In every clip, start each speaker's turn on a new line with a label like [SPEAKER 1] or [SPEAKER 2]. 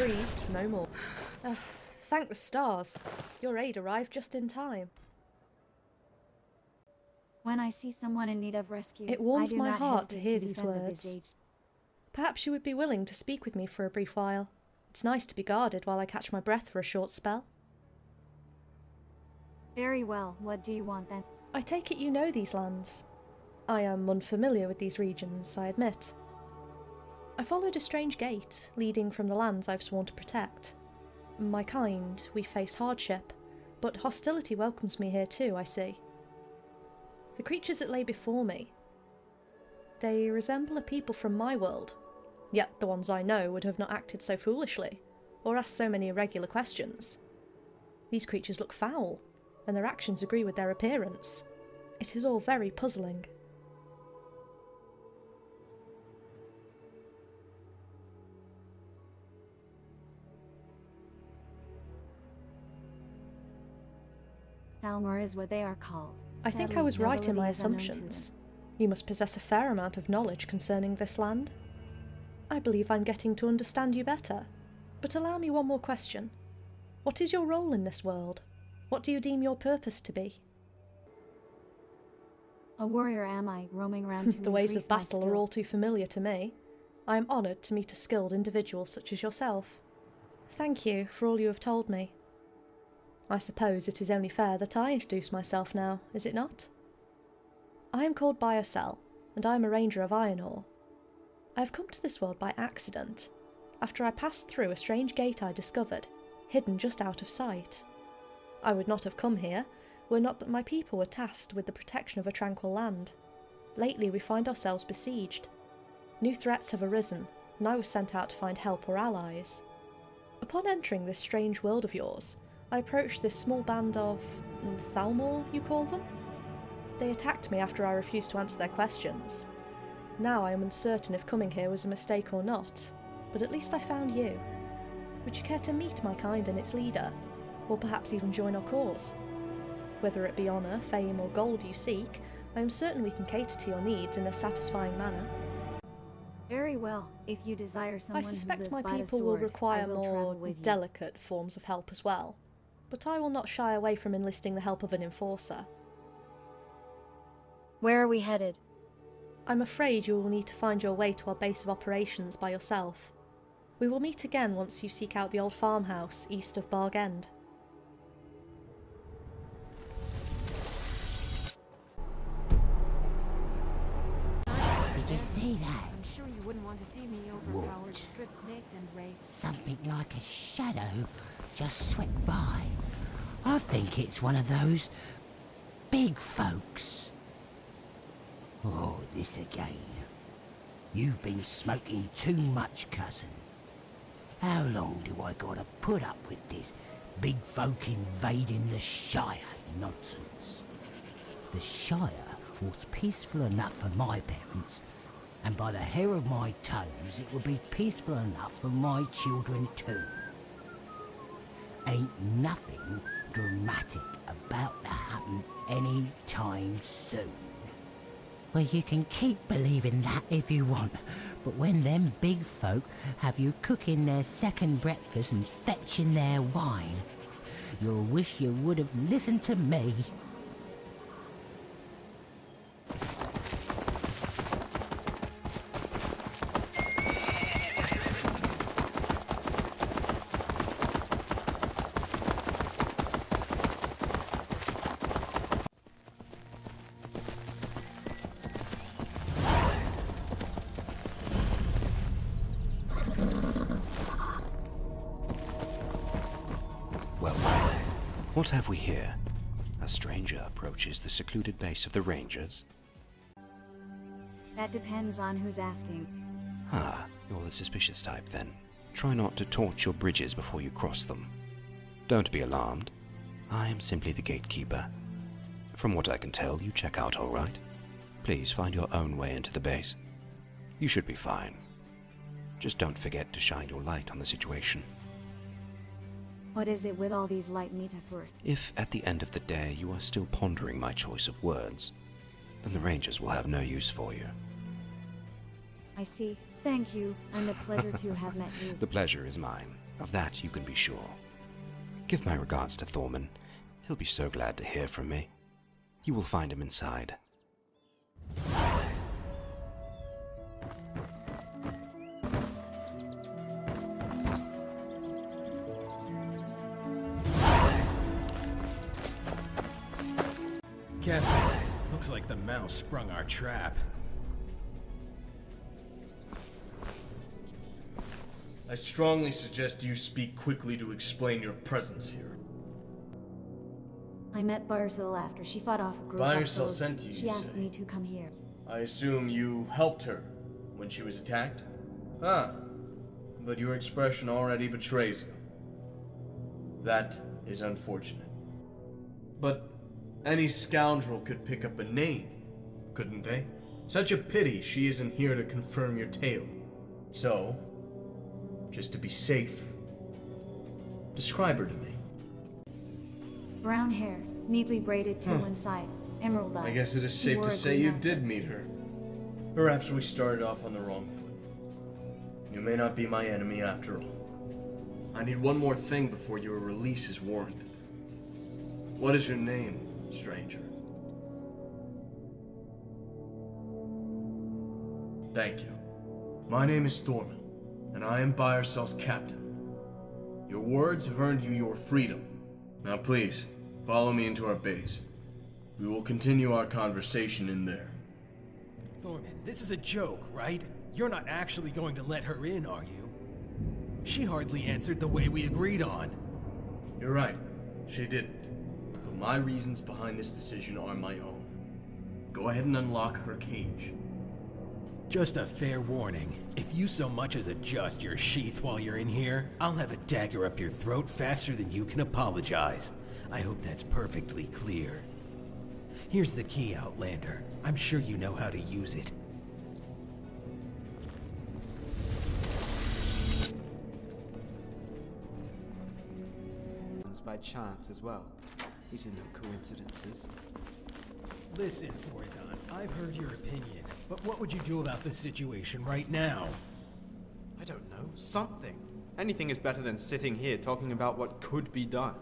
[SPEAKER 1] breathes no more. Thank the stars. Your aid arrived just in time.
[SPEAKER 2] When I see someone in need of rescue,
[SPEAKER 1] It warms
[SPEAKER 2] I do
[SPEAKER 1] my
[SPEAKER 2] not
[SPEAKER 1] heart to
[SPEAKER 2] hesitate
[SPEAKER 1] hear
[SPEAKER 2] to
[SPEAKER 1] these
[SPEAKER 2] defend the
[SPEAKER 1] words.
[SPEAKER 2] besieged.
[SPEAKER 1] Perhaps you would be willing to speak with me for a brief while. It's nice to be guarded while I catch my breath for a short spell.
[SPEAKER 2] Very well. What do you want then?
[SPEAKER 1] I take it you know these lands. I am unfamiliar with these regions, I admit. I followed a strange gate, leading from the lands I've sworn to protect. My kind, we face hardship, but hostility welcomes me here too, I see. The creatures that lay before me, they resemble a people from my world, yet the ones I know would have not acted so foolishly, or asked so many irregular questions. These creatures look foul, and their actions agree with their appearance. It is all very puzzling.
[SPEAKER 2] Thalmor is what they are called.
[SPEAKER 1] I think I was right in my assumptions. You must possess a fair amount of knowledge concerning this land. I believe I'm getting to understand you better. But allow me one more question. What is your role in this world? What do you deem your purpose to be?
[SPEAKER 2] A warrior am I, roaming around to
[SPEAKER 1] The ways of
[SPEAKER 2] increase my
[SPEAKER 1] battle
[SPEAKER 2] skill.
[SPEAKER 1] are all too familiar to me. I am honoured to meet a skilled individual such as yourself. Thank you for all you have told me. I suppose it is only fair that I introduce myself now, is it not? I am called Biocell, and I am a ranger of iron ore. I have come to this world by accident, after I passed through a strange gate I discovered, hidden just out of sight. I would not have come here, were not that my people were tasked with the protection of a tranquil land. Lately we find ourselves besieged. New threats have arisen, and I was sent out to find help or allies. Upon entering this strange world of yours, I approached this small band of Thalmor, you call them? They attacked me after I refused to answer their questions. Now I am uncertain if coming here was a mistake or not, but at least I found you. Would you care to meet my kind and its leader, or perhaps even join our cause? Whether it be honour, fame or gold you seek, I am certain we can cater to your needs in a satisfying manner.
[SPEAKER 2] Very well. If you desire someone
[SPEAKER 1] I suspect
[SPEAKER 2] who
[SPEAKER 1] my
[SPEAKER 2] lives by the
[SPEAKER 1] people will
[SPEAKER 2] sword,
[SPEAKER 1] require
[SPEAKER 2] I will travel
[SPEAKER 1] more
[SPEAKER 2] with you.
[SPEAKER 1] delicate forms of help as well, but I will not shy away from enlisting the help of an enforcer.
[SPEAKER 2] Where are we headed?
[SPEAKER 1] I'm afraid you will need to find your way to our base of operations by yourself. We will meet again once you seek out the old farmhouse east of Barg End.
[SPEAKER 3] Did you see that?
[SPEAKER 4] I'm sure you wouldn't want to see me overpowered,
[SPEAKER 3] What?
[SPEAKER 4] stripped naked and raped.
[SPEAKER 3] Something like a shadow just swept by. I think it's one of those big folks. Oh, this again. You've been smoking too much, cousin. How long do I gotta put up with this big folk invading the Shire nonsense? The Shire was peaceful enough for my parents, and by the hair of my toes it will be peaceful enough for my children too. Ain't nothing dramatic about to happen any time soon. Well, you can keep believing that if you want, but when them big folk have you cooking their second breakfast and fetching their wine, you'll wish you would have listened to me.
[SPEAKER 5] Well, what have we here? A stranger approaches the secluded base of the Rangers.
[SPEAKER 2] That depends on who's asking.
[SPEAKER 5] Ah, you're the suspicious type then. Try not to torch your bridges before you cross them. Don't be alarmed. I am simply the gatekeeper. From what I can tell, you check out all right. Please find your own way into the base. You should be fine. Just don't forget to shine your light on the situation.
[SPEAKER 2] What is it with all these light metaphors?
[SPEAKER 5] If at the end of the day you are still pondering my choice of words, then the Rangers will have no use for you.
[SPEAKER 2] I see. Thank you, and a pleasure to have met you.
[SPEAKER 5] The pleasure is mine. Of that you can be sure. Give my regards to Thorman. He'll be so glad to hear from me. You will find him inside.
[SPEAKER 6] Captain, looks like the mouse sprung our trap.
[SPEAKER 7] I strongly suggest you speak quickly to explain your presence here.
[SPEAKER 2] I met Barzil after she fought off a group
[SPEAKER 7] Barzil
[SPEAKER 2] of foes.
[SPEAKER 7] sent you,
[SPEAKER 2] She
[SPEAKER 7] you
[SPEAKER 2] asked
[SPEAKER 7] say?
[SPEAKER 2] me to come here.
[SPEAKER 7] I assume you helped her when she was attacked? Ah, but your expression already betrays you. That is unfortunate. But any scoundrel could pick up a name, couldn't they? Such a pity she isn't here to confirm your tale. So, just to be safe, describe her to me.
[SPEAKER 2] Brown hair, neatly braided to one side, emerald eyes.
[SPEAKER 7] I guess it is
[SPEAKER 2] She
[SPEAKER 7] safe
[SPEAKER 2] wore
[SPEAKER 7] to
[SPEAKER 2] a
[SPEAKER 7] say
[SPEAKER 2] green
[SPEAKER 7] you
[SPEAKER 2] outfit.
[SPEAKER 7] did meet her. Perhaps we started off on the wrong foot. You may not be my enemy after all. I need one more thing before your release is warranted. What is your name, stranger? Thank you. My name is Thorman, and I am Byrsel's captain. Your words have earned you your freedom. Now please, follow me into our base. We will continue our conversation in there.
[SPEAKER 6] Thorman, this is a joke, right? You're not actually going to let her in, are you? She hardly answered the way we agreed on.
[SPEAKER 7] You're right, she didn't. But my reasons behind this decision are my own. Go ahead and unlock her cage.
[SPEAKER 6] Just a fair warning. If you so much as adjust your sheath while you're in here, I'll have a dagger up your throat faster than you can apologize. I hope that's perfectly clear. Here's the key, Outlander. I'm sure you know how to use it.
[SPEAKER 8] By chance as well. These are no coincidences.
[SPEAKER 6] Listen, Foridon, I've heard your opinion, but what would you do about the situation right now?
[SPEAKER 8] I don't know, something. Anything is better than sitting here talking about what could be done.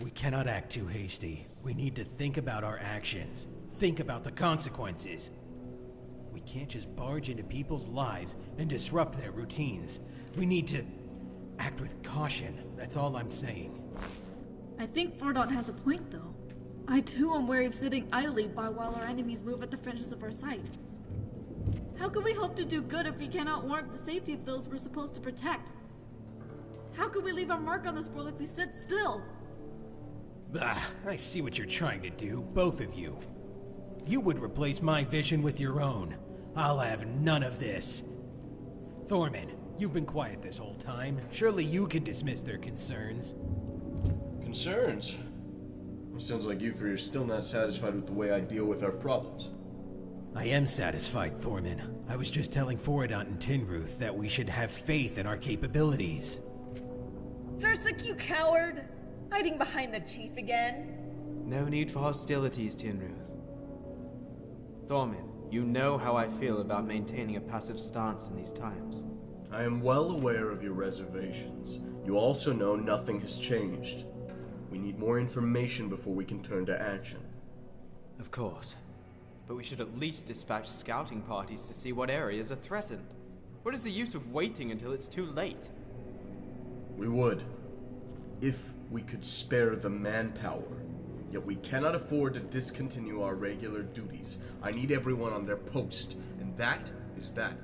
[SPEAKER 6] We cannot act too hasty. We need to think about our actions. Think about the consequences. We can't just barge into people's lives and disrupt their routines. We need to act with caution. That's all I'm saying.
[SPEAKER 9] I think Fordon has a point, though. I too am wary of sitting idly by while our enemies move at the fringes of our sight. How can we hope to do good if we cannot warrant the safety of those we're supposed to protect? How can we leave our mark on this world if we sit still?
[SPEAKER 6] Ah, I see what you're trying to do, both of you. You would replace my vision with your own. I'll have none of this. Thorman, you've been quiet this whole time. Surely you can dismiss their concerns.
[SPEAKER 7] Concerns? It sounds like you three are still not satisfied with the way I deal with our problems.
[SPEAKER 6] I am satisfied, Thorman. I was just telling Foridon and Tinruth that we should have faith in our capabilities.
[SPEAKER 9] Jersik, you coward! Hiding behind the chief again?
[SPEAKER 8] No need for hostilities, Tinruth. Thorman, you know how I feel about maintaining a passive stance in these times.
[SPEAKER 7] I am well aware of your reservations. You also know nothing has changed. We need more information before we can turn to action.
[SPEAKER 8] Of course. But we should at least dispatch scouting parties to see what areas are threatened. What is the use of waiting until it's too late?
[SPEAKER 7] We would, if we could spare the manpower. Yet we cannot afford to discontinue our regular duties. I need everyone on their post, and that is that.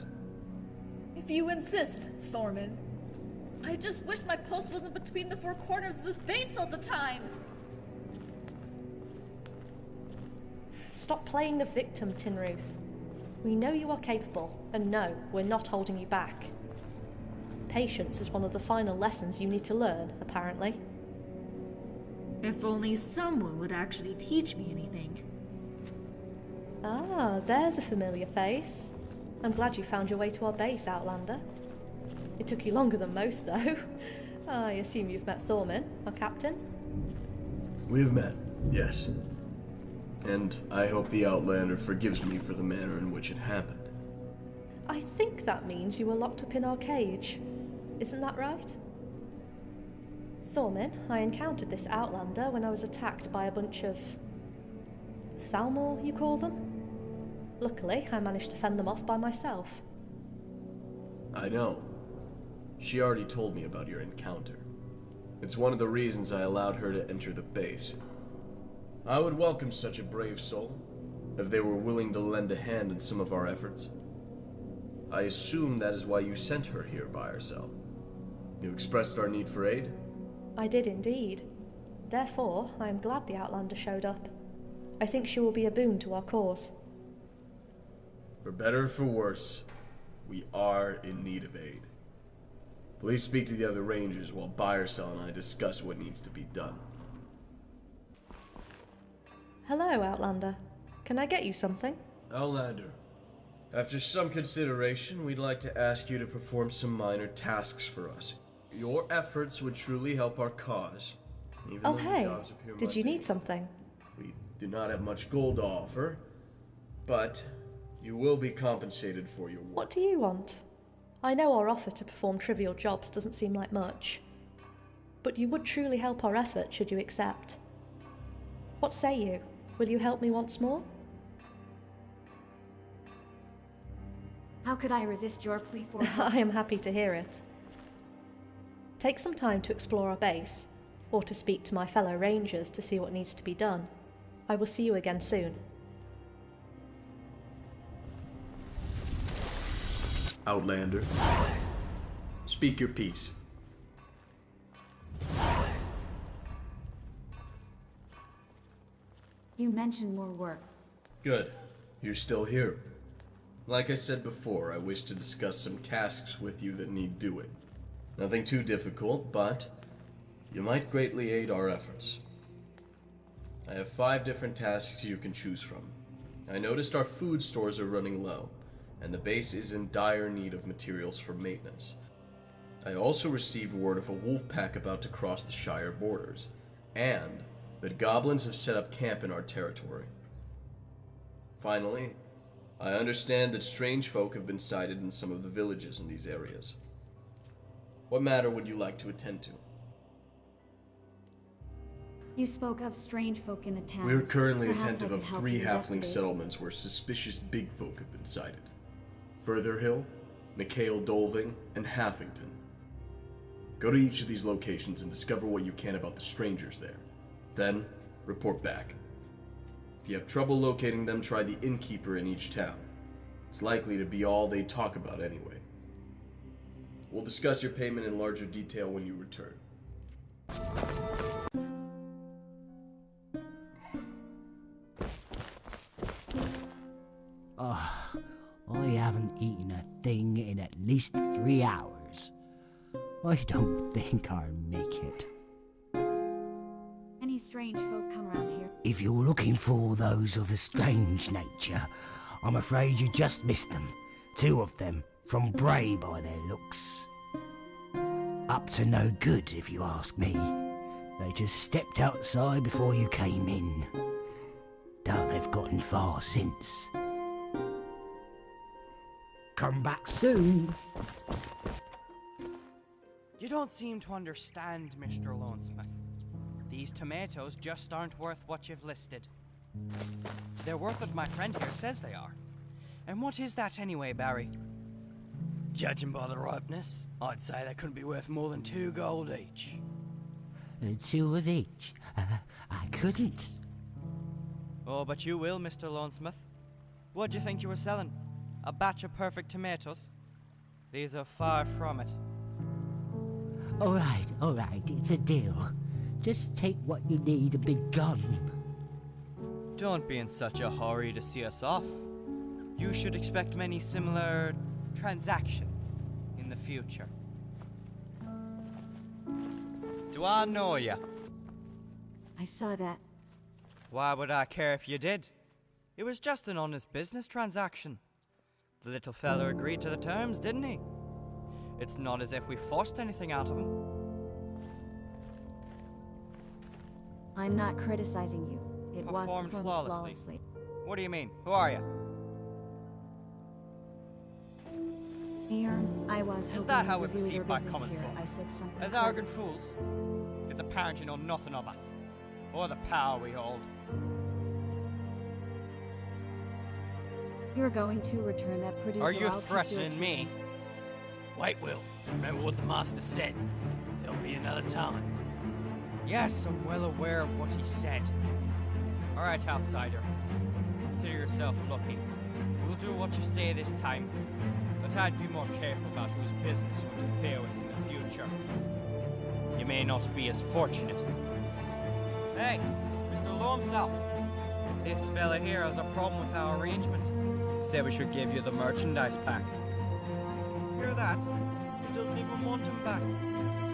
[SPEAKER 9] If you insist, Thorman. I just wish my post wasn't between the four corners of this base all the time.
[SPEAKER 1] Stop playing the victim, Tinruth. We know you are capable, and no, we're not holding you back. Patience is one of the final lessons you need to learn, apparently.
[SPEAKER 9] If only someone would actually teach me anything.
[SPEAKER 1] Ah, there's a familiar face. I'm glad you found your way to our base, Outlander. It took you longer than most, though. I assume you've met Thorman, our captain?
[SPEAKER 7] We've met, yes. And I hope the Outlander forgives me for the manner in which it happened.
[SPEAKER 1] I think that means you were locked up in our cage. Isn't that right? Thormin, I encountered this outlander when I was attacked by a bunch of... Thalmor, you call them? Luckily, I managed to fend them off by myself.
[SPEAKER 7] I know. She already told me about your encounter. It's one of the reasons I allowed her to enter the base. I would welcome such a brave soul, if they were willing to lend a hand in some of our efforts. I assume that is why you sent her here by herself. You expressed our need for aid?
[SPEAKER 1] I did indeed. Therefore, I am glad the Outlander showed up. I think she will be a boon to our cause.
[SPEAKER 7] For better or for worse, we are in need of aid. Please speak to the other rangers while Byersell and I discuss what needs to be done.
[SPEAKER 1] Hello, Outlander. Can I get you something?
[SPEAKER 7] Outlander, after some consideration, we'd like to ask you to perform some minor tasks for us. Your efforts would truly help our cause. Even
[SPEAKER 1] Oh
[SPEAKER 7] though the
[SPEAKER 1] hey,
[SPEAKER 7] jobs appear
[SPEAKER 1] did you
[SPEAKER 7] mundane.
[SPEAKER 1] need something?
[SPEAKER 7] We do not have much gold to offer, but you will be compensated for your work.
[SPEAKER 1] What do you want? I know our offer to perform trivial jobs doesn't seem like much, but you would truly help our effort should you accept. What say you? Will you help me once more?
[SPEAKER 2] How could I resist your plea for help?
[SPEAKER 1] I am happy to hear it. Take some time to explore our base, or to speak to my fellow rangers to see what needs to be done. I will see you again soon.
[SPEAKER 7] Outlander, speak your piece.
[SPEAKER 2] You mentioned more work.
[SPEAKER 7] Good. You're still here. Like I said before, I wish to discuss some tasks with you that need doing. Nothing too difficult, but you might greatly aid our efforts. I have 5 different tasks you can choose from. I noticed our food stores are running low, and the base is in dire need of materials for maintenance. I also received word of a wolf pack about to cross the Shire borders, and that goblins have set up camp in our territory. Finally, I understand that strange folk have been sighted in some of the villages in these areas. What matter would you like to attend to?
[SPEAKER 2] You spoke of strange folk in the town.
[SPEAKER 7] We are currently
[SPEAKER 2] Perhaps
[SPEAKER 7] attentive
[SPEAKER 2] I
[SPEAKER 7] of
[SPEAKER 2] could help
[SPEAKER 7] 3
[SPEAKER 2] you
[SPEAKER 7] halfling
[SPEAKER 2] investigate.
[SPEAKER 7] settlements where suspicious big folk have been sighted. Furtherhill, McHale Dolving, and Halfington. Go to each of these locations and discover what you can about the strangers there. Then, report back. If you have trouble locating them, try the innkeeper in each town. It's likely to be all they talk about anyway. We'll discuss your payment in larger detail when you return.
[SPEAKER 3] I haven't eaten a thing in at least 3 hours. I don't think I'll make it.
[SPEAKER 2] Any strange folk come around here?
[SPEAKER 3] If you're looking for those of a strange nature, I'm afraid you just missed them. 2 of them, from Bray by their looks. Up to no good, if you ask me. They just stepped outside before you came in. Doubt they've gotten far since. Come back soon.
[SPEAKER 10] You don't seem to understand, Mr. Lonesmith. These tomatoes just aren't worth what you've listed. They're worth what my friend here says they are. And what is that anyway, Barry? Judging by the ripeness, I'd say they couldn't be worth more than 2 gold each.
[SPEAKER 3] 2 of each? I couldn't.
[SPEAKER 10] Oh, but you will, Mr. Lonesmith. What'd you think you were selling? A batch of perfect tomatoes? These are far from it.
[SPEAKER 3] All right, it's a deal. Just take what you need and be gone.
[SPEAKER 10] Don't be in such a hurry to see us off. You should expect many similar transactions in the future. Do I know ya?
[SPEAKER 2] I saw that.
[SPEAKER 10] Why would I care if you did? It was just an honest business transaction. The little fella agreed to the terms, didn't he? It's not as if we forced anything out of him.
[SPEAKER 2] I'm not criticizing you. It was
[SPEAKER 10] Performed
[SPEAKER 2] performed
[SPEAKER 10] flawlessly.
[SPEAKER 2] flawlessly.
[SPEAKER 10] What do you mean? Who are you?
[SPEAKER 2] I was hoping
[SPEAKER 10] Is that how
[SPEAKER 2] you
[SPEAKER 10] we're
[SPEAKER 2] reviewed your
[SPEAKER 10] perceived by
[SPEAKER 2] business
[SPEAKER 10] common
[SPEAKER 2] here.
[SPEAKER 10] folk?
[SPEAKER 2] I said something.
[SPEAKER 10] As arrogant fools? It's apparent you know nothing of us, or the power we hold.
[SPEAKER 2] You're going to return that producer.
[SPEAKER 10] Are you
[SPEAKER 2] I'll keep
[SPEAKER 10] threatening
[SPEAKER 2] your
[SPEAKER 10] me?
[SPEAKER 8] Wait, Will. Remember what the master said. There'll be another time.
[SPEAKER 10] Yes, I'm well aware of what he said. Alright, outsider. Consider yourself lucky. We'll do what you say this time, but I'd be more careful about whose business you interfere with in the future. You may not be as fortunate. Hey, Mr. Low himself. This fella here has a problem with our arrangement. Said we should give you the merchandise pack. Hear that? He doesn't even want him back.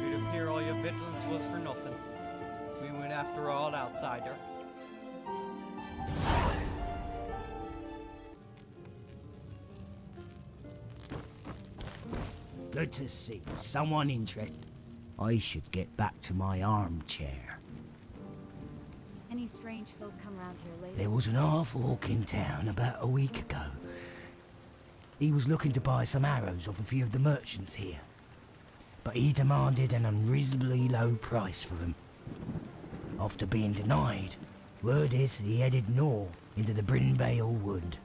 [SPEAKER 10] It'd appear all your victuals was for nothing. We went after all, outsider.
[SPEAKER 3] Good to see someone interested. I should get back to my armchair.
[SPEAKER 2] Any strange folk come around here lately?
[SPEAKER 3] There was an half-orc in town about a week ago. He was looking to buy some arrows off a few of the merchants here, but he demanded an unreasonably low price for them. After being denied, word is he headed north into the Brinbale Wood.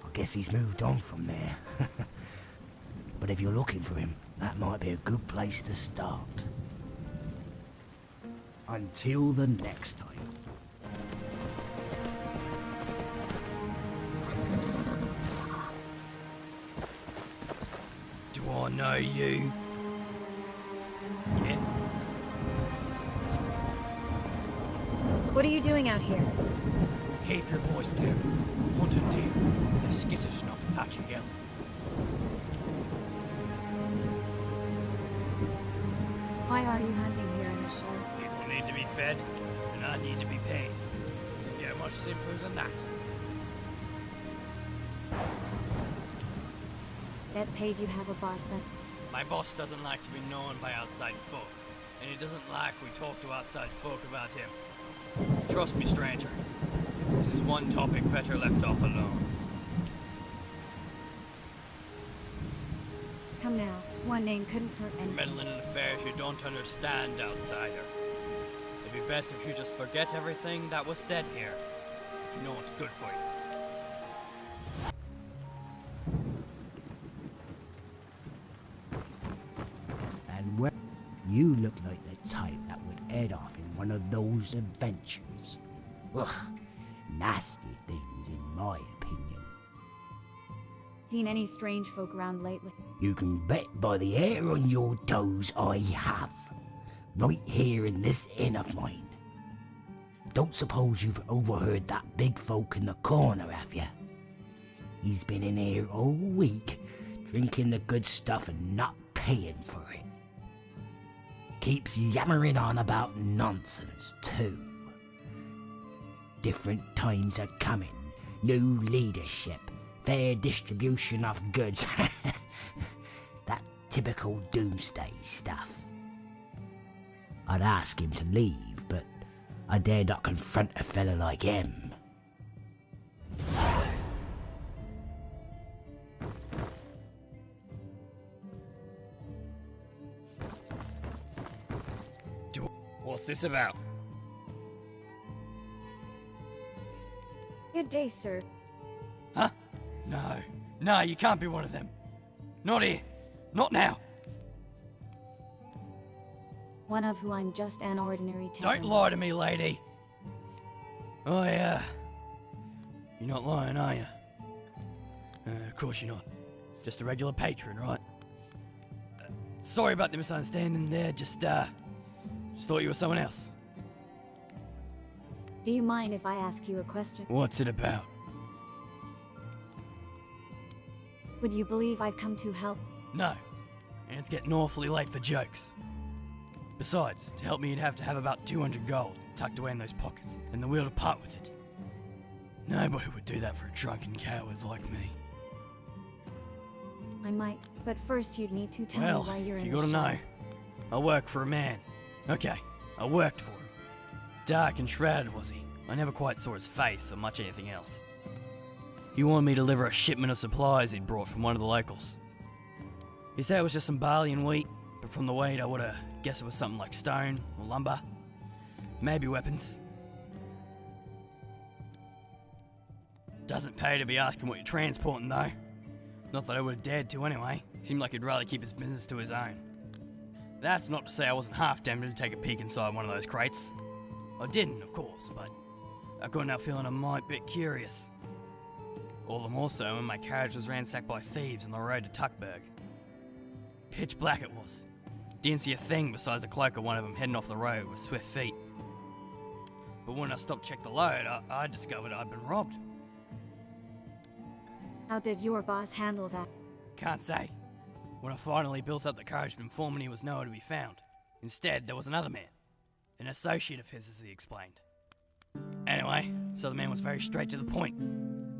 [SPEAKER 3] I guess he's moved on from there. But if you're looking for him, that might be a good place to start. Until the next time.
[SPEAKER 8] Do I know you? Yeah.
[SPEAKER 2] What are you doing out here?
[SPEAKER 10] Keep your voice down. Hunting deer. They're skittish enough to patch you yell.
[SPEAKER 2] Why are you hunting here in the Shire?
[SPEAKER 8] People need to be fed, and I need to be paid. Doesn't get much simpler than that.
[SPEAKER 2] That paid you have a boss then?
[SPEAKER 8] My boss doesn't like to be known by outside folk, and he doesn't like we talk to outside folk about him. Trust me, stranger. This is one topic better left off alone.
[SPEAKER 2] Come now, one name couldn't hurt any.
[SPEAKER 8] Meddling in affairs you don't understand, outsider. It'd be best if you just forget everything that was said here, if you know what's good for you.
[SPEAKER 3] And well, you look like the type that would head off in one of those adventures. Ugh, nasty things in my opinion.
[SPEAKER 2] Seen any strange folk around lately?
[SPEAKER 3] You can bet by the hair on your toes I have. Right here in this inn of mine. Don't suppose you've overheard that big folk in the corner, have you? He's been in here all week, drinking the good stuff and not paying for it. Keeps yammering on about nonsense, too. Different times are coming, new leadership, fair distribution of goods. That typical doomsday stuff. I'd ask him to leave, but I dare not confront a fella like him.
[SPEAKER 8] What's this about?
[SPEAKER 2] Good day, sir.
[SPEAKER 8] Huh? No, you can't be one of them. Not here. Not now.
[SPEAKER 2] One of who I'm just an ordinary tailor.
[SPEAKER 8] Don't lie to me, lady. Oh, yeah. You're not lying, are you? Of course you're not. Just a regular patron, right? Sorry about the misunderstanding there. Just thought you were someone else.
[SPEAKER 2] Do you mind if I ask you a question?
[SPEAKER 8] What's it about?
[SPEAKER 2] Would you believe I've come to help?
[SPEAKER 8] No. And it's getting awfully late for jokes. Besides, to help me you'd have to have about 200 gold tucked away in those pockets, and the will to part with it. Nobody would do that for a drunken coward like me.
[SPEAKER 2] I might, but first you'd need to tell
[SPEAKER 8] Well,
[SPEAKER 2] me why you're
[SPEAKER 8] if
[SPEAKER 2] in
[SPEAKER 8] you
[SPEAKER 2] the
[SPEAKER 8] gotta know,
[SPEAKER 2] Shire.
[SPEAKER 8] I work for a man. Okay, I worked for him. Dark and shrouded was he. I never quite saw his face or much anything else. He wanted me to deliver a shipment of supplies he'd brought from one of the locals. He said it was just some barley and wheat, but from the weight I would've guessed it was something like stone or lumber. Maybe weapons. Doesn't pay to be asking what you're transporting though. Not that I would've dared to anyway. Seemed like he'd rather keep his business to his own. That's not to say I wasn't half tempted to take a peek inside one of those crates. I didn't, of course, but I couldn't help feeling a mite bit curious. All the more so when my carriage was ransacked by thieves on the road to Tuckburg. Pitch black it was. Didn't see a thing besides the cloak of one of them heading off the road with swift feet. But when I stopped to check the load, I discovered I'd been robbed.
[SPEAKER 2] How did your boss handle that?
[SPEAKER 8] Can't say. When I finally built up the courage to inform him he was nowhere to be found. Instead, there was another man. An associate of his, as he explained. Anyway, so the man was very straight to the point.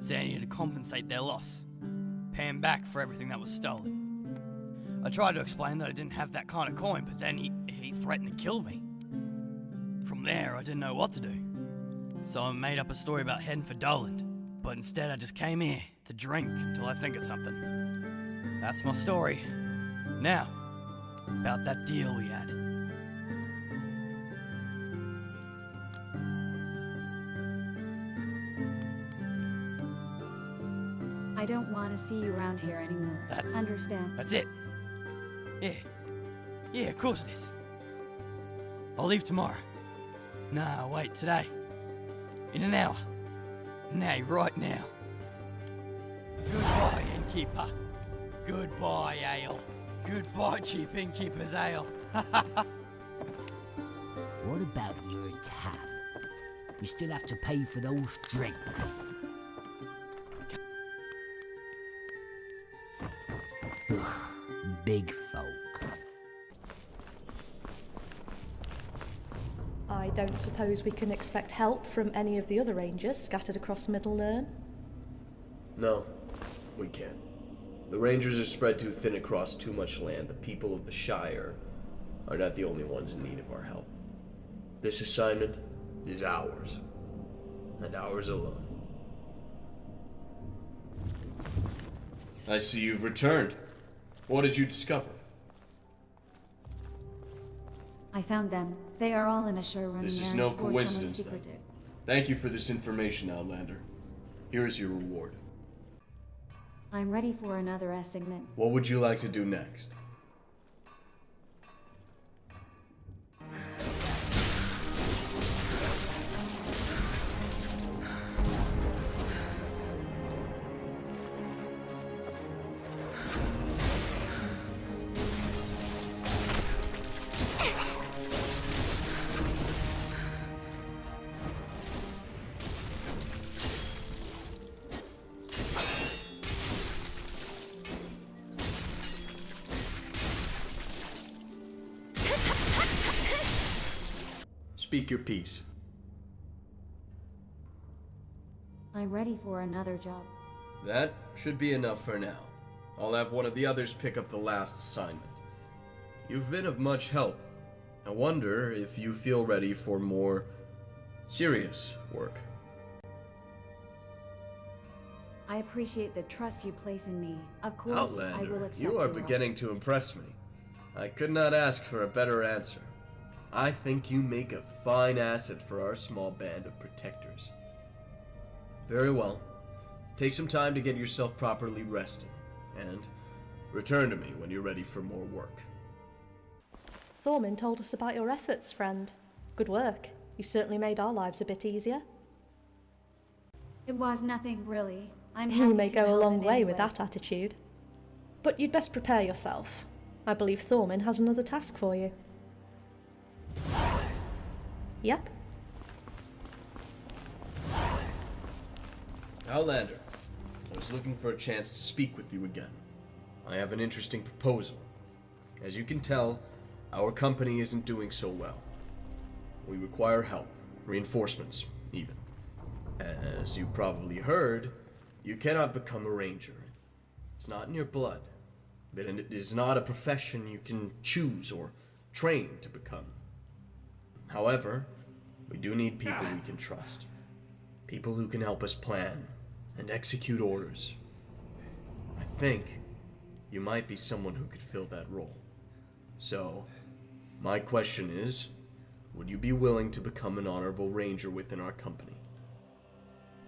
[SPEAKER 8] Saying he needed to compensate their loss. Pay him back for everything that was stolen. I tried to explain that I didn't have that kind of coin, but then he threatened to kill me. From there, I didn't know what to do. So I made up a story about heading for Doland. But instead I just came here to drink until I think of something. That's my story. Now, about that deal we had.
[SPEAKER 2] I don't want to see you around here anymore. Understand?
[SPEAKER 8] That's it. Yeah, of course it is. I'll leave tomorrow. Nah, wait, today. In an hour. Nay, right now. Goodbye, innkeeper. Goodbye, ale. Goodbye, cheap innkeeper's ale.
[SPEAKER 3] What about your tab? You still have to pay for those drinks. Ugh, big folk.
[SPEAKER 1] I don't suppose we can expect help from any of the other rangers scattered across Middle Lern?
[SPEAKER 7] No, we can't. The rangers are spread too thin across too much land. The people of the Shire are not the only ones in need of our help. This assignment is ours, and ours alone. I see you've returned. What did you discover?
[SPEAKER 2] I found them. They are all in a Shire running
[SPEAKER 7] This is
[SPEAKER 2] errands
[SPEAKER 7] no
[SPEAKER 2] for someone
[SPEAKER 7] coincidence, then.
[SPEAKER 2] secretive.
[SPEAKER 7] Thank you for this information, Outlander. Here is your reward.
[SPEAKER 2] I'm ready for another assignment.
[SPEAKER 7] What would you like to do next? Speak your piece.
[SPEAKER 2] I'm ready for another job.
[SPEAKER 7] That should be enough for now. I'll have one of the others pick up the last assignment. You've been of much help. I wonder if you feel ready for more serious work.
[SPEAKER 2] I appreciate the trust you place in me. Of course, I will
[SPEAKER 7] Outlander,
[SPEAKER 2] accept
[SPEAKER 7] you are
[SPEAKER 2] your offer.
[SPEAKER 7] beginning to impress me. I could not ask for a better answer. I think you make a fine asset for our small band of protectors. Very well. Take some time to get yourself properly rested, and return to me when you're ready for more work.
[SPEAKER 1] Thormin told us about your efforts, friend. Good work. You certainly made our lives a bit easier.
[SPEAKER 2] It was nothing, really. I'm
[SPEAKER 1] You
[SPEAKER 2] happy
[SPEAKER 1] may
[SPEAKER 2] to
[SPEAKER 1] go a
[SPEAKER 2] help
[SPEAKER 1] long
[SPEAKER 2] in
[SPEAKER 1] way
[SPEAKER 2] any
[SPEAKER 1] with that attitude. But you'd best prepare yourself. I believe Thormin has another task for you. Yep.
[SPEAKER 7] Outlander, I was looking for a chance to speak with you again. I have an interesting proposal. As you can tell, our company isn't doing so well. We require help, reinforcements, even. As you probably heard, you cannot become a ranger. It's not in your blood. And it is not a profession you can choose or train to become. However, we do need people we can trust. People who can help us plan and execute orders. I think you might be someone who could fill that role. So, my question is, would you be willing to become an honorable ranger within our company?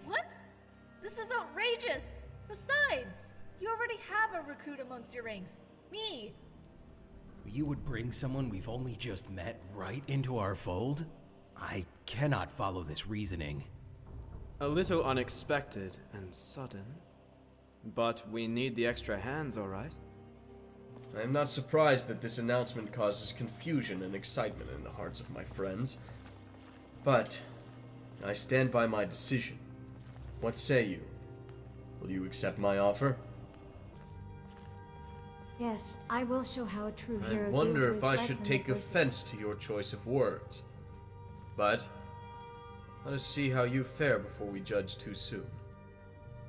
[SPEAKER 9] What? This is outrageous! Besides, you already have a recruit amongst your ranks. Me!
[SPEAKER 6] You would bring someone we've only just met right into our fold? I cannot follow this reasoning.
[SPEAKER 11] A little unexpected and sudden. But we need the extra hands, all right?
[SPEAKER 7] I am not surprised that this announcement causes confusion and excitement in the hearts of my friends. But I stand by my decision. What say you? Will you accept my offer?
[SPEAKER 2] Yes, I will show how a true hero
[SPEAKER 7] I
[SPEAKER 2] deals
[SPEAKER 7] wonder
[SPEAKER 2] with
[SPEAKER 7] if I
[SPEAKER 2] threats
[SPEAKER 7] should
[SPEAKER 2] and
[SPEAKER 7] take
[SPEAKER 2] adversity.
[SPEAKER 7] offense to your choice of words. But let us see how you fare before we judge too soon.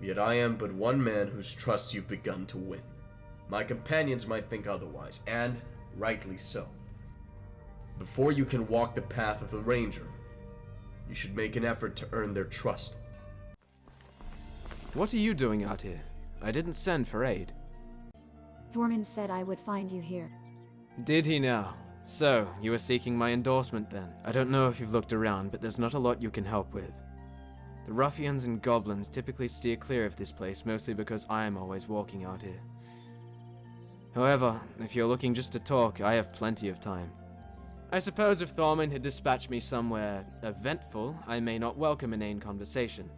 [SPEAKER 7] Yet I am but one man whose trust you've begun to win. My companions might think otherwise, and rightly so. Before you can walk the path of the Ranger, you should make an effort to earn their trust.
[SPEAKER 11] What are you doing out here? I didn't send for aid.
[SPEAKER 2] Thorman said I would find you here.
[SPEAKER 11] Did he now? So, you were seeking my endorsement then? I don't know if you've looked around, but there's not a lot you can help with. The ruffians and goblins typically steer clear of this place, mostly because I am always walking out here. However, if you're looking just to talk, I have plenty of time. I suppose if Thorman had dispatched me somewhere eventful, I may not welcome inane conversation.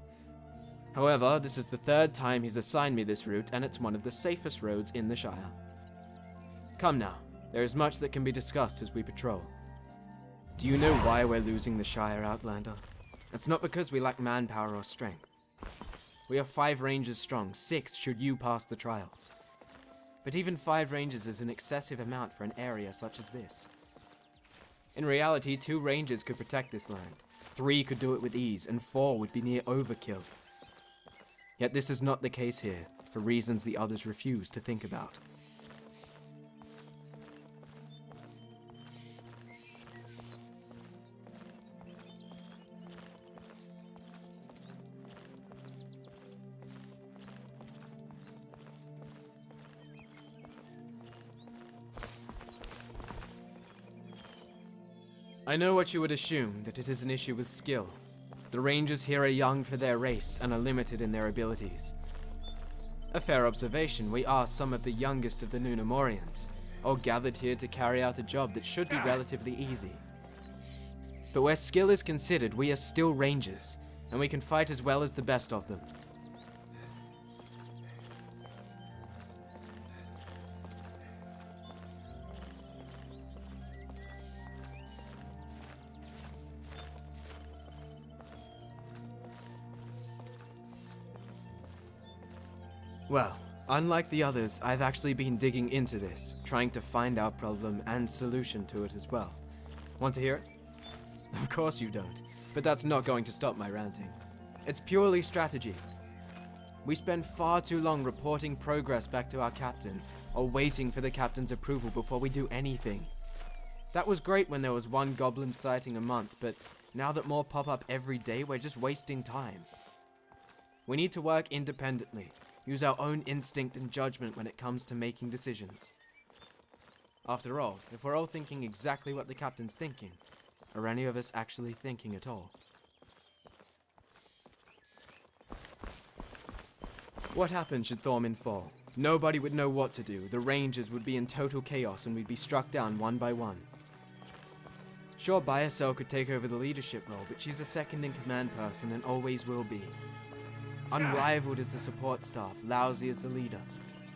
[SPEAKER 11] However, this is the third time he's assigned me this route, and it's one of the safest roads in the Shire. Come now, there is much that can be discussed as we patrol. Do you know why we're losing the Shire, Outlander? It's not because we lack manpower or strength. We are 5 rangers strong, 6 should you pass the trials. But even 5 rangers is an excessive amount for an area such as this. In reality, 2 rangers could protect this land, 3 could do it with ease, and 4 would be near overkill. Yet this is not the case here, for reasons the others refuse to think about. I know what you would assume, that it is an issue with skill. The rangers here are young for their race and are limited in their abilities. A fair observation, we are some of the youngest of the Nunamorians, all gathered here to carry out a job that should be relatively easy. But where skill is considered, we are still rangers, and we can fight as well as the best of them. Well, unlike the others, I've actually been digging into this, trying to find our problem and solution to it as well. Want to hear it? Of course you don't, but that's not going to stop my ranting. It's purely strategy. We spend far too long reporting progress back to our captain, or waiting for the captain's approval before we do anything. That was great when there was 1 goblin sighting a month, but now that more pop up every day, we're just wasting time. We need to work independently. Use our own instinct and judgment when it comes to making decisions. After all, if we're all thinking exactly what the captain's thinking, are any of us actually thinking at all? What happens should Thorman fall? Nobody would know what to do, the rangers would be in total chaos and we'd be struck down one by one. Sure, Biacel could take over the leadership role, but she's a second-in-command person and always will be. Unrivaled as the support staff, lousy as the leader.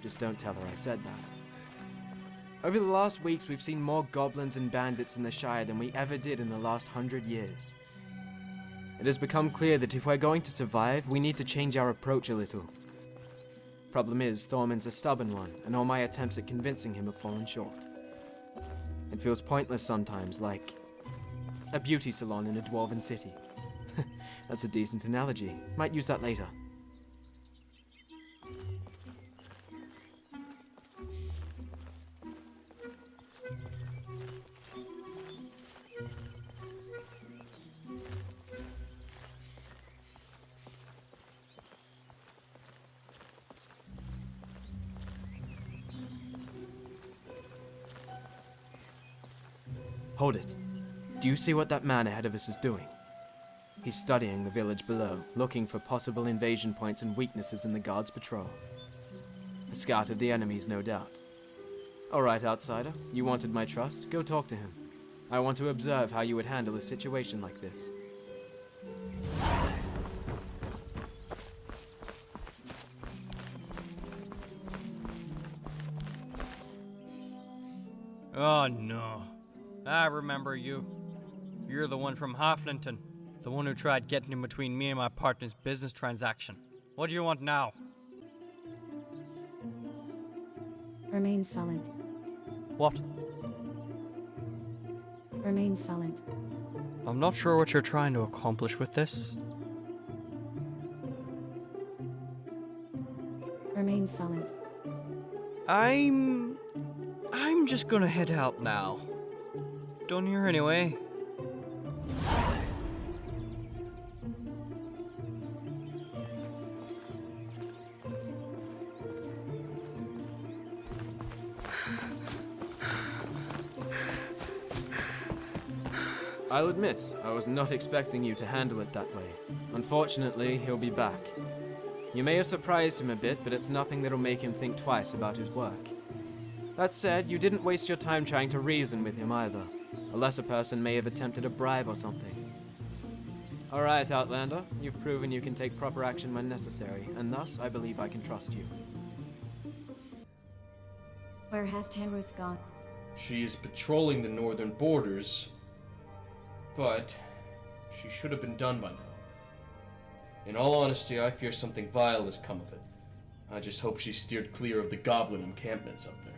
[SPEAKER 11] Just don't tell her I said that. Over the last weeks, we've seen more goblins and bandits in the Shire than we ever did in the last 100 years. It has become clear that if we're going to survive, we need to change our approach a little. Problem is, Thorman's a stubborn one, and all my attempts at convincing him have fallen short. It feels pointless sometimes, like a beauty salon in a dwarven city. That's a decent analogy. Might use that later. Hold it. Do you see what that man ahead of us is doing? He's studying the village below, looking for possible invasion points and weaknesses in the guard's patrol. A scout of the enemies, no doubt. Alright, outsider. You wanted my trust. Go talk to him. I want to observe how you would handle a situation like this.
[SPEAKER 10] Oh no. I remember you. You're the one from Halflinton. The one who tried getting in between me and my partner's business transaction. What do you want now?
[SPEAKER 2] Remain silent.
[SPEAKER 10] What?
[SPEAKER 2] Remain silent.
[SPEAKER 10] I'm not sure what you're trying to accomplish with this.
[SPEAKER 2] Remain silent.
[SPEAKER 10] I'm just gonna head out now. Done here anyway.
[SPEAKER 11] I'll admit, I was not expecting you to handle it that way. Unfortunately, he'll be back. You may have surprised him a bit, but it's nothing that'll make him think twice about his work. That said, you didn't waste your time trying to reason with him either. A lesser person may have attempted a bribe or something. Alright, Outlander, you've proven you can take proper action when necessary, and thus I believe I can trust you.
[SPEAKER 2] Where has Tanruth gone?
[SPEAKER 7] She is patrolling the northern borders, but she should have been done by now. In all honesty, I fear something vile has come of it. I just hope she steered clear of the goblin encampments up there.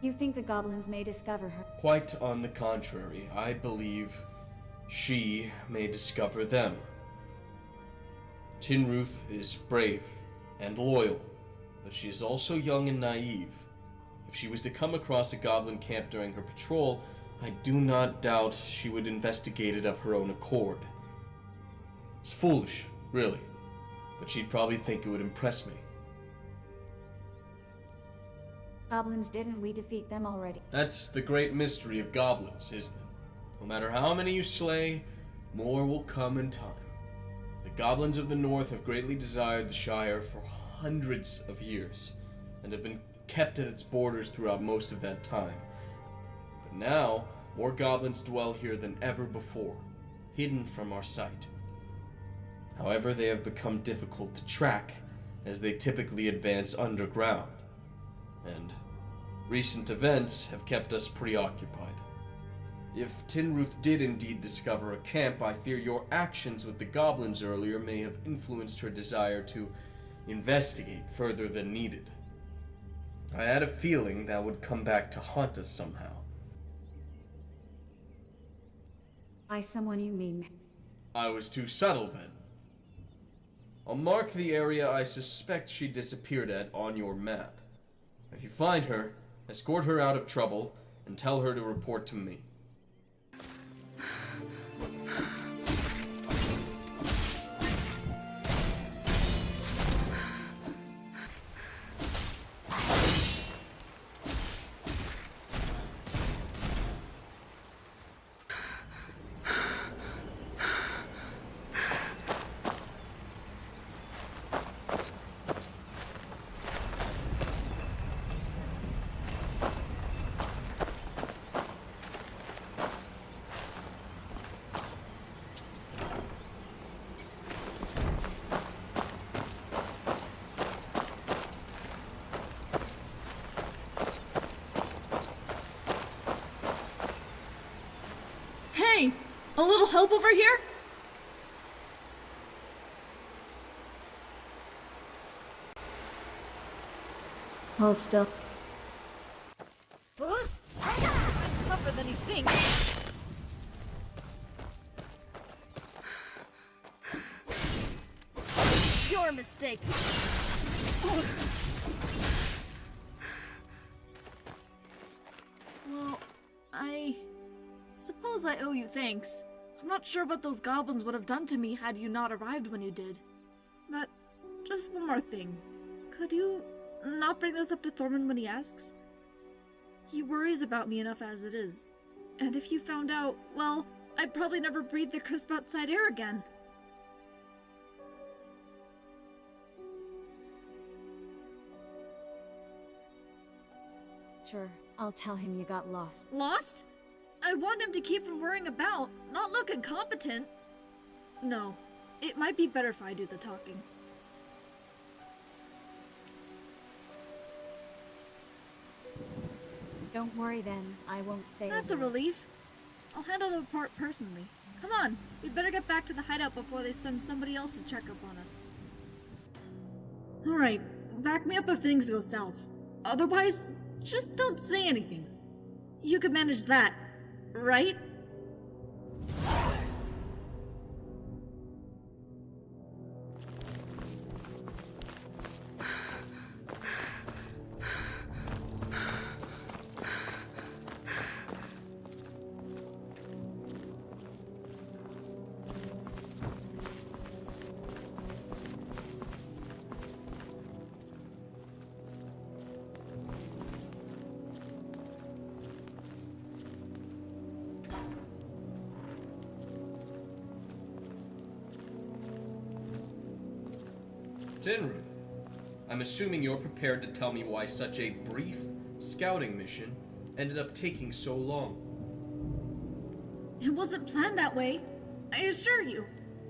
[SPEAKER 2] You think the goblins may discover her?
[SPEAKER 7] Quite on the contrary, I believe she may discover them. Tinruth is brave and loyal, but she is also young and naive. If she was to come across a goblin camp during her patrol, I do not doubt she would investigate it of her own accord. It's foolish, really, but she'd probably think it would impress me.
[SPEAKER 2] Goblins, didn't we defeat them already?
[SPEAKER 7] That's the great mystery of goblins, isn't it? No matter how many you slay, more will come in time. The goblins of the north have greatly desired the Shire for hundreds of years, and have been kept at its borders throughout most of that time. But now, more goblins dwell here than ever before, hidden from our sight. However, they have become difficult to track, as they typically advance underground, and recent events have kept us preoccupied. If Tinruth did indeed discover a camp, I fear your actions with the goblins earlier may have influenced her desire to investigate further than needed. I had a feeling that would come back to haunt us somehow.
[SPEAKER 2] By someone you mean?
[SPEAKER 7] I was too subtle then. I'll mark the area I suspect she disappeared at on your map. If you find her, escort her out of trouble and tell her to report to me.
[SPEAKER 9] Hey! A little help over here?
[SPEAKER 2] Hold still.
[SPEAKER 9] Tougher than you think. Your mistake. Well, I suppose I owe you thanks. I'm not sure what those goblins would have done to me had you not arrived when you did. But just one more thing. Could you not bring this up to Thorman when he asks? He worries about me enough as it is. And if you found out, well, I'd probably never breathe the crisp outside air again.
[SPEAKER 2] Sure, I'll tell him you got lost.
[SPEAKER 9] Lost? I want him to keep from worrying about, not look incompetent. No, it might be better if I do the talking.
[SPEAKER 2] Don't worry then, I won't say
[SPEAKER 9] That's a relief. I'll handle the report personally. Come on, we'd better get back to the hideout before they send somebody else to check up on us. Alright, back me up if things go south. Otherwise, just don't say anything. You could manage that, right?
[SPEAKER 7] Tinruth, I'm assuming you're prepared to tell me why such a brief scouting mission ended up taking so long.
[SPEAKER 9] It wasn't planned that way, I assure you.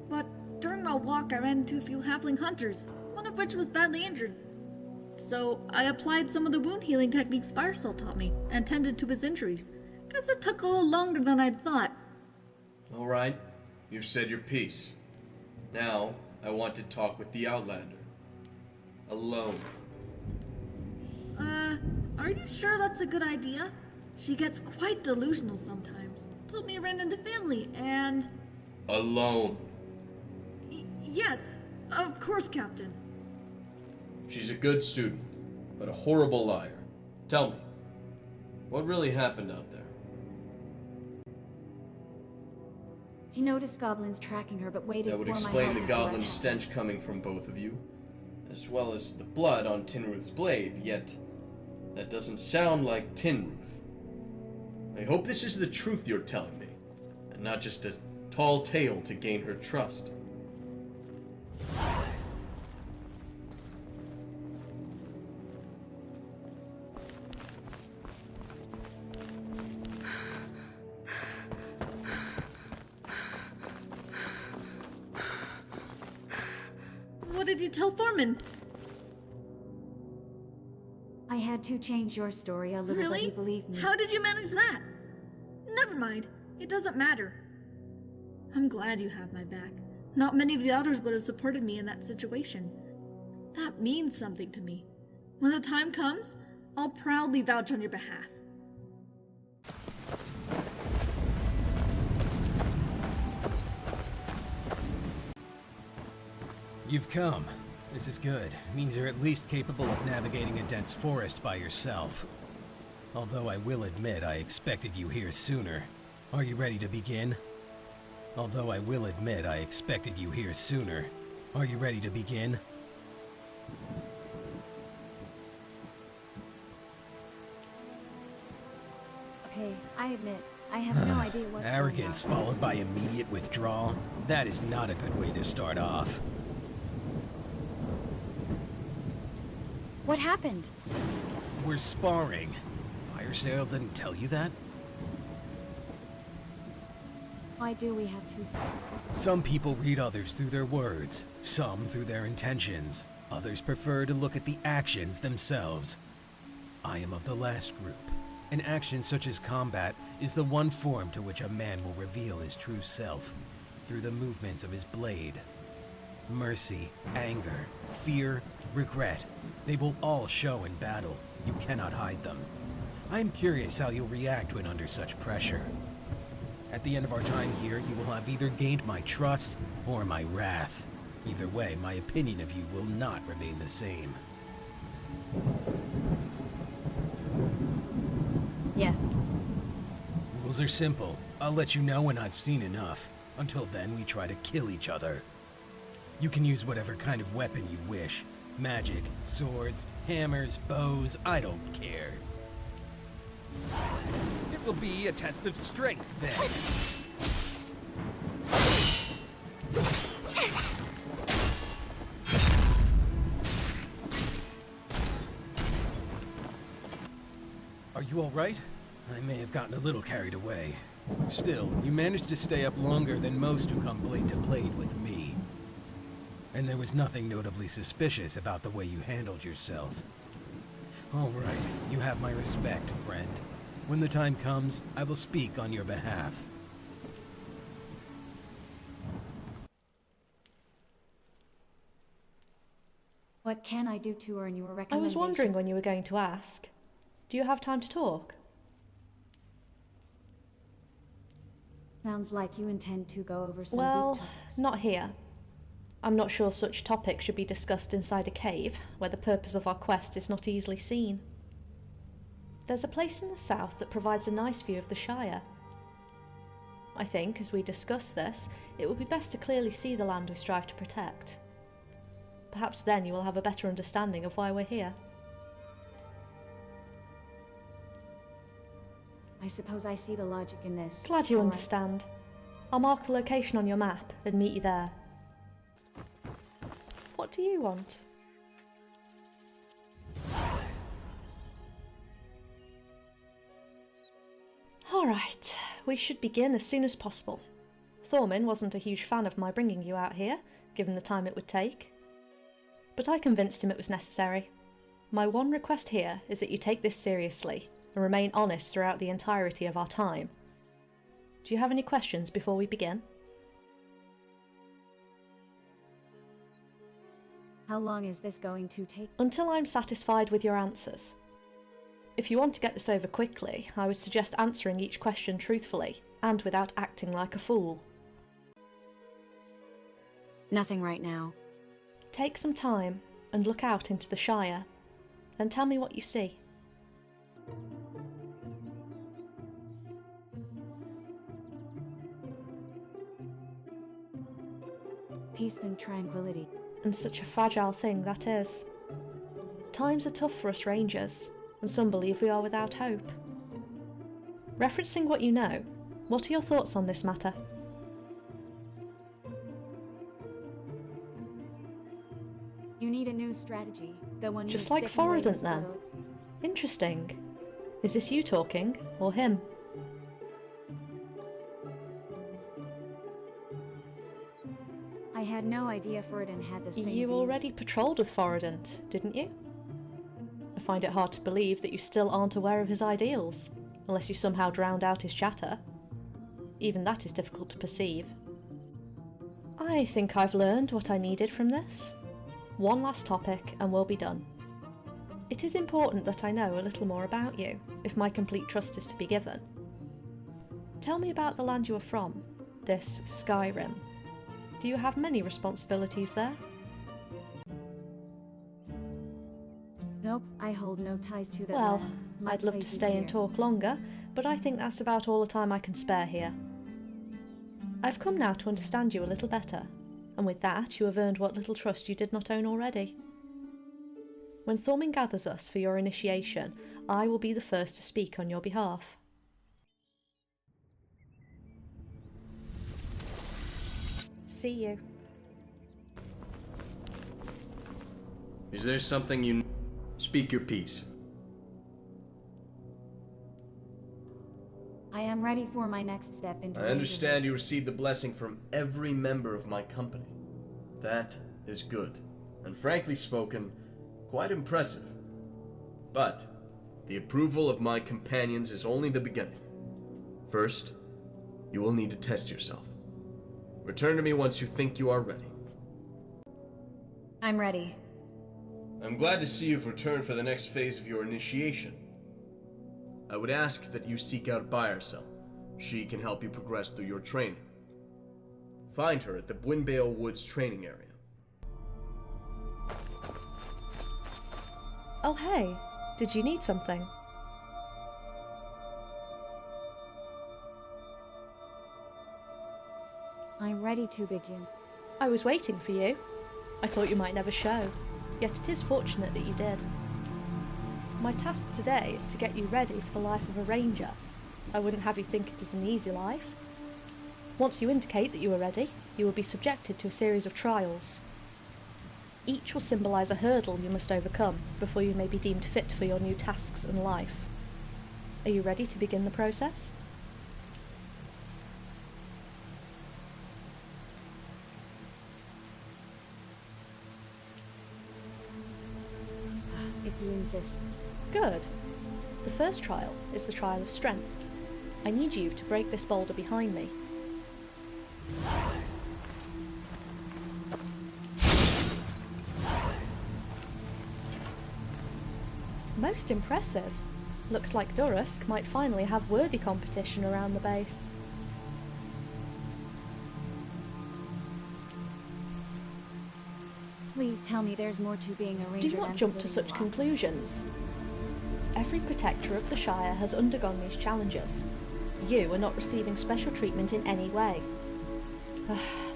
[SPEAKER 9] But during my walk, I ran into a few halfling hunters, one of which was badly injured. So I applied some of the wound healing techniques Firesol taught me and tended to his injuries. Guess it took a little longer than I'd thought.
[SPEAKER 7] All right, you've said your piece. Now, I want to talk with the Outlander. Alone.
[SPEAKER 9] Are you sure that's a good idea? She gets quite delusional sometimes. Told me I ran into family, and...
[SPEAKER 7] Alone.
[SPEAKER 9] Yes, of course, Captain.
[SPEAKER 7] She's a good student, but a horrible liar. Tell me, what really happened out there?
[SPEAKER 2] She noticed goblins tracking her, but waited
[SPEAKER 7] That would
[SPEAKER 2] for my
[SPEAKER 7] explain
[SPEAKER 2] help
[SPEAKER 7] the
[SPEAKER 2] before
[SPEAKER 7] goblin
[SPEAKER 2] attacking.
[SPEAKER 7] stench coming from both of you, as well as the blood on Tinruth's blade, yet that doesn't sound like Tinruth. I hope this is the truth you're telling me, and not just a tall tale to gain her trust.
[SPEAKER 9] What did you tell Thorman?
[SPEAKER 2] I had to change your story a little, but he
[SPEAKER 9] Really?
[SPEAKER 2] believed me.
[SPEAKER 9] How did you manage that? Never mind. It doesn't matter. I'm glad you have my back. Not many of the others would have supported me in that situation. That means something to me. When the time comes, I'll proudly vouch on your behalf.
[SPEAKER 6] You've come. This is good. Means you're at least capable of navigating a dense forest by yourself. Although I will admit I expected you here sooner. Are you ready to begin? Although I will admit I expected you here sooner. Are you ready to begin?
[SPEAKER 2] Okay, I admit, I have no idea what's
[SPEAKER 6] Arrogance
[SPEAKER 2] going on.
[SPEAKER 6] followed by immediate withdrawal? That is not a good way to start off.
[SPEAKER 2] What happened?
[SPEAKER 6] We're sparring. Firesale didn't tell you that?
[SPEAKER 2] Why do we have two sides?
[SPEAKER 6] Some people read others through their words, some through their intentions. Others prefer to look at the actions themselves. I am of the last group. An action such as combat is the one form to which a man will reveal his true self, through the movements of his blade. Mercy, anger, fear, regret, they will all show in battle. You cannot hide them. I'm curious how you'll react when under such pressure. At the end of our time here, you will have either gained my trust or my wrath. Either way, my opinion of you will not remain the same.
[SPEAKER 2] Yes.
[SPEAKER 6] Rules are simple. I'll let you know when I've seen enough. Until then, we try to kill each other. You can use whatever kind of weapon you wish. Magic, swords, hammers, bows, I don't care. It will be a test of strength, then. Are you all right? I may have gotten a little carried away. Still, you managed to stay up longer than most who come blade to blade with me. And there was nothing notably suspicious about the way you handled yourself. All right, you have my respect, friend. When the time comes, I will speak on your behalf.
[SPEAKER 2] What can I do to earn your
[SPEAKER 1] I
[SPEAKER 2] recommendation?
[SPEAKER 1] was wondering when you were going to ask. Do you have time to talk?
[SPEAKER 2] Sounds like you intend to go over some
[SPEAKER 1] Well,
[SPEAKER 2] deep topics.
[SPEAKER 1] not here. I'm not sure such topics should be discussed inside a cave, where the purpose of our quest is not easily seen. There's a place in the south that provides a nice view of the Shire. I think, as we discuss this, it would be best to clearly see the land we strive to protect. Perhaps then you will have a better understanding of why we're here.
[SPEAKER 2] I suppose I see the logic in this.
[SPEAKER 1] Glad you
[SPEAKER 2] All right.
[SPEAKER 1] understand. I'll mark the location on your map and meet you there. What do you want? Alright, we should begin as soon as possible. Thormin wasn't a huge fan of my bringing you out here, given the time it would take. But I convinced him it was necessary. My one request here is that you take this seriously and remain honest throughout the entirety of our time. Do you have any questions before we begin?
[SPEAKER 2] How long is this going to take?
[SPEAKER 1] Until I'm satisfied with your answers. If you want to get this over quickly, I would suggest answering each question truthfully and without acting like a fool.
[SPEAKER 2] Nothing right now.
[SPEAKER 1] Take some time and look out into the Shire. Then tell me what you see.
[SPEAKER 2] Peace and tranquility.
[SPEAKER 1] And such a fragile thing that is. Times are tough for us rangers, and some believe we are without hope. Referencing what you know, what are your thoughts on this matter?
[SPEAKER 2] You need a new strategy, the one
[SPEAKER 1] Just
[SPEAKER 2] you've
[SPEAKER 1] like
[SPEAKER 2] sticking
[SPEAKER 1] Foradent
[SPEAKER 2] latest
[SPEAKER 1] then.
[SPEAKER 2] photo.
[SPEAKER 1] Interesting. Is this you talking, or him?
[SPEAKER 2] I had no idea Foradent had the same
[SPEAKER 1] You
[SPEAKER 2] views.
[SPEAKER 1] already patrolled with Foradent, didn't you? I find it hard to believe that you still aren't aware of his ideals, unless you somehow drowned out his chatter. Even that is difficult to perceive. I think I've learned what I needed from this. One last topic and we'll be done. It is important that I know a little more about you, if my complete trust is to be given. Tell me about the land you are from, this Skyrim. Do you have many responsibilities there?
[SPEAKER 2] Nope, I hold no ties to that
[SPEAKER 1] Well,
[SPEAKER 2] land. My
[SPEAKER 1] I'd love to
[SPEAKER 2] place is
[SPEAKER 1] stay and
[SPEAKER 2] here.
[SPEAKER 1] talk longer, but I think that's about all the time I can spare here. I've come now to understand you a little better, and with that you have earned what little trust you did not own already. When Thormin gathers us for your initiation, I will be the first to speak on your behalf. See you.
[SPEAKER 7] Is there something you... Speak your piece.
[SPEAKER 2] I am ready for my next step into
[SPEAKER 7] I understand you received the blessing from every member of my company. That is good, and frankly spoken, quite impressive. But the approval of my companions is only the beginning. First, you will need to test yourself. Return to me once you think you are ready.
[SPEAKER 2] I'm ready.
[SPEAKER 7] I'm glad to see you've returned for the next phase of your initiation. I would ask that you seek out Byercell. She can help you progress through your training. Find her at the Bwinbale Woods training area.
[SPEAKER 1] Oh hey, did you need something?
[SPEAKER 2] I'm ready to begin.
[SPEAKER 1] I was waiting for you. I thought you might never show, yet it is fortunate that you did. My task today is to get you ready for the life of a ranger. I wouldn't have you think it is an easy life. Once you indicate that you are ready, you will be subjected to a series of trials. Each will symbolise a hurdle you must overcome before you may be deemed fit for your new tasks and life. Are you ready to begin the process?
[SPEAKER 2] If you insist.
[SPEAKER 1] Good. The first trial is the trial of strength. I need you to break this boulder behind me. Most impressive. Looks like Durusk might finally have worthy competition around the base.
[SPEAKER 2] Please tell me there's more to being a ranger
[SPEAKER 1] Do not
[SPEAKER 2] than
[SPEAKER 1] jump to
[SPEAKER 2] civilian
[SPEAKER 1] such
[SPEAKER 2] law.
[SPEAKER 1] conclusions. Every protector of the Shire has undergone these challenges. You are not receiving special treatment in any way.